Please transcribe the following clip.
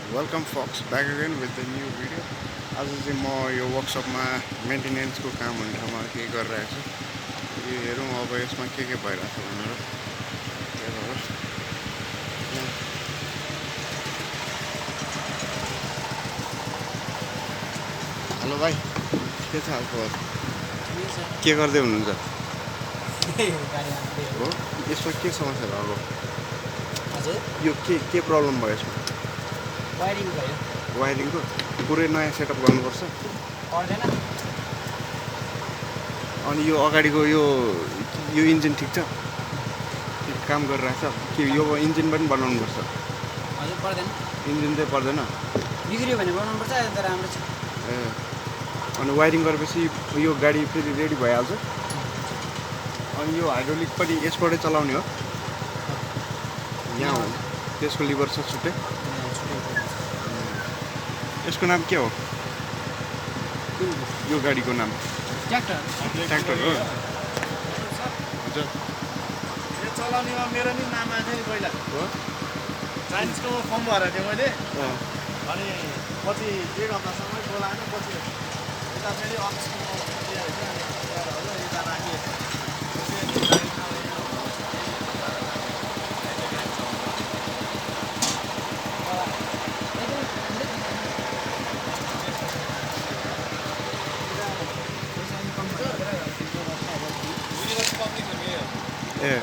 Welcome folks back again with the new video. आज चाहिँ म यो वर्कसपमा मेन्टेनेन्सको काम हुने ठाउँमा के गरिरहेको छु यो हेरौँ अब यसमा के भइरहेको छ भनेर। हेलो भाइ, के छ हालखबर? के गर्दै हुनुहुन्छ? हो, यसमा के समस्या भयो? हजुर, यो के प्रब्लम भयो यसमा? वायरिङ भयो। वायरिङको पुरै नयाँ सेटअप गर्नुपर्छ। पर्दैन। अनि यो अगाडिको यो इन्जिन ठिक छ? काम गरिरहेछ कि यो इन्जिन पनि बनाउनुपर्छ? हजुर, पर्दैन। इन्जिन चाहिँ पर्दैन? बिग्रियो भने बनाउनुपर्छ, अहिले त राम्रो छ। ए, अनि वायरिङ गरेपछि यो गाडी फेरि रेडी भइहाल्छ। अनि यो हाइड्रोलिक पनि यसबाटै चलाउने हो? यहाँ हो, त्यसको लिभर छ छुट्टै? यसको नाम के हो? यो गाडीको नाम ट्र्याक्टर हो? हजुर, यो चलाउनेमा मेरो नि नाम आएको थियो नि पहिला हो? चाइनिजको फर्म भरेको थिएँ मैले। अँ, अनि पछि 1 हप्तासम्मै बोलाएन। पछि यता फेरि अफिसको यता राखेँ। ए